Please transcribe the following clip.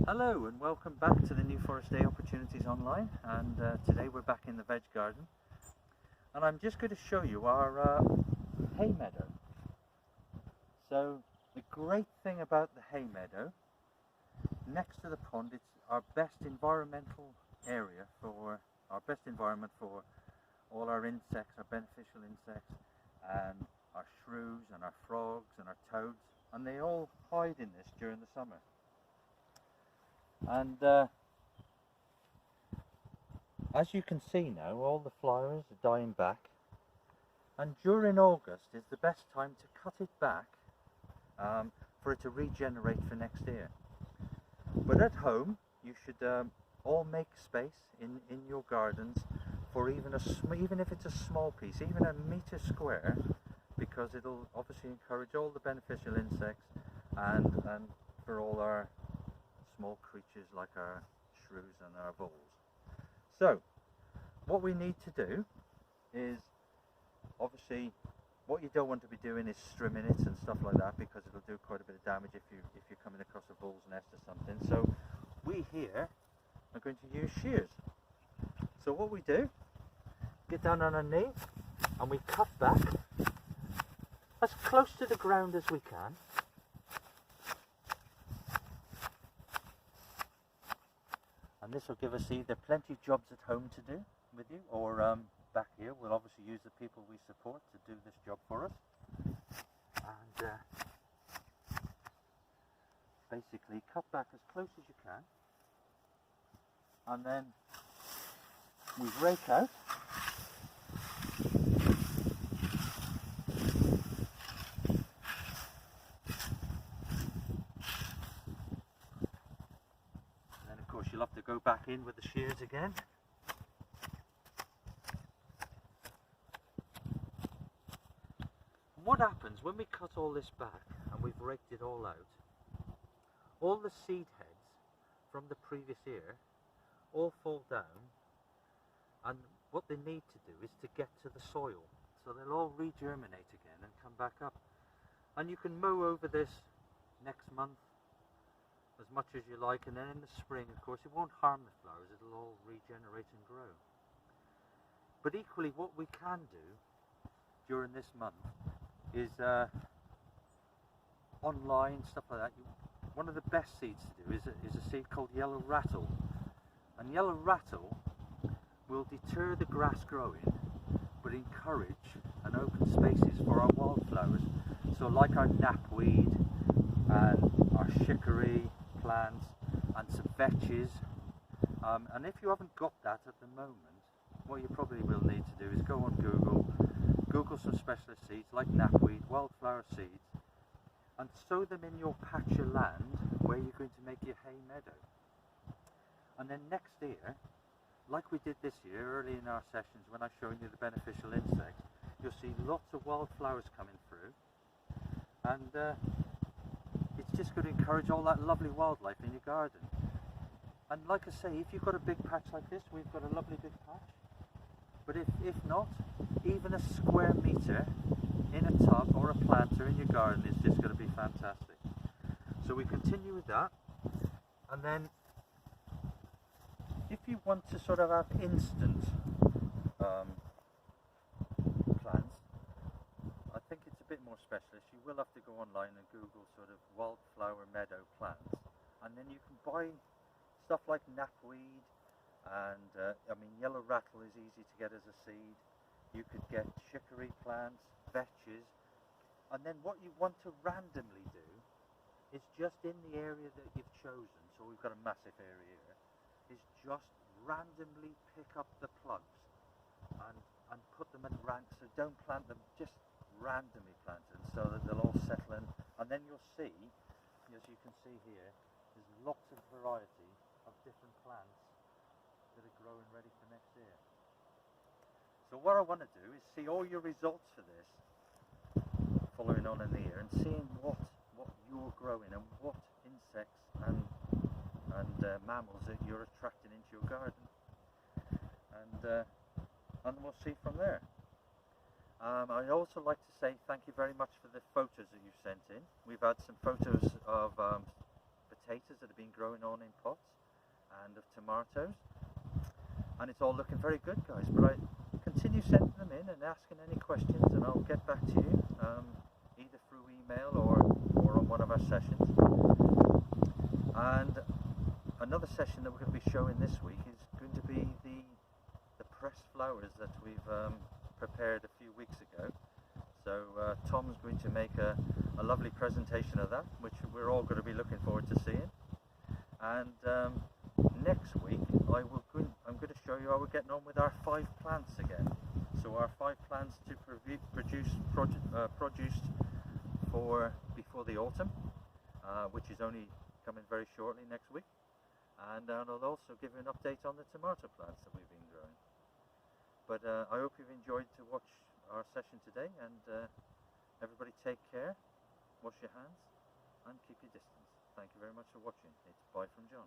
Hello and welcome back to the New Forest Day Opportunities Online, and today we're back in the veg garden and I'm just going to show you our hay meadow. So the great thing about the hay meadow, next to the pond, it's our best environmental area for our best environment for all our insects, our beneficial insects, and our shrews and our frogs and our toads, and they all hide in this during the summer. And as you can see now, all the flowers are dying back, and during August is the best time to cut it back for it to regenerate for next year. But at home you should all make space in your gardens for even if it's a small piece, even a metre square, because it'll obviously encourage all the beneficial insects and for all our small creatures like our shrews and our voles. So what we need to do is, obviously what you don't want to be doing is strimming it and stuff like that, because it'll do quite a bit of damage if you're coming across a vole's nest or something. So we here are going to use shears. So what we do, get down on our knee and we cut back as close to the ground as we can. And this will give us either plenty of jobs at home to do with you, or back here we'll obviously use the people we support to do this job for us. And basically cut back as close as you can, and then we rake out. You'll have to go back in with the shears again. What happens when we cut all this back and we've raked it all out, all the seed heads from the previous year all fall down, and what they need to do is to get to the soil, so they'll all regerminate again and come back up. And you can mow over this next month as much as you like, and then in the spring, of course, it won't harm the flowers, it'll all regenerate and grow. But equally, what we can do during this month is online, stuff like that. One of the best seeds to do is a seed called yellow rattle, and yellow rattle will deter the grass growing but encourage and open spaces for our wildflowers, so like our knapweed and our chicory plants and some vetches, and if you haven't got that at the moment, what you probably will need to do is go on Google some specialist seeds like knapweed, wildflower seeds, and sow them in your patch of land where you're going to make your hay meadow. And then next year, like we did this year early in our sessions when I showed you the beneficial insects, you'll see lots of wildflowers coming through, and it's just going to encourage all that lovely wildlife in your garden. And like I say, if you've got a big patch like this, we've got a lovely big patch. But if not, even a square metre in a tub or a planter in your garden is just going to be fantastic. So we continue with that. And then if you want to sort of have instant plants, I think it's a bit more specialist. You will have to go online and Google sort of wildflower meadow plants, and then you can buy stuff like knapweed, and yellow rattle is easy to get as a seed. You could get chicory plants, vetches, and then what you want to randomly do is just in the area that you've chosen, so we've got a massive area here, is just randomly pick up the plugs and put them in ranks. So don't plant them, just randomly plant them so that they'll all settle in, and then you'll see, as you can see here, there's lots of variety of different plants that are growing ready for next year. So what I want to do is see all your results for this following on in the year, and seeing what you're growing and what insects and mammals that you're attracting into your garden, and we'll see from there. I'd also like to say thank you very much for the photos that you've sent in. We've had some photos of potatoes that have been growing on in pots, and of tomatoes, and it's all looking very good, guys. But I continue sending them in and asking any questions, and I'll get back to you either through email or on one of our sessions. And another session that we're going to be showing this week is going to be the pressed flowers that we've prepared a few weeks ago. So Tom's going to make a lovely presentation of that, which we're all going to be looking forward to seeing. And next week I'm going to show you how we're getting on with our 5 plants again. So our 5 plants to produce produce for before the autumn, which is only coming very shortly next week. And I'll also give you an update on the tomato plants that we've been growing. But I hope you've enjoyed to watch our session today, and everybody take care, wash your hands and keep your distance. Thank you very much for watching. It's bye from John.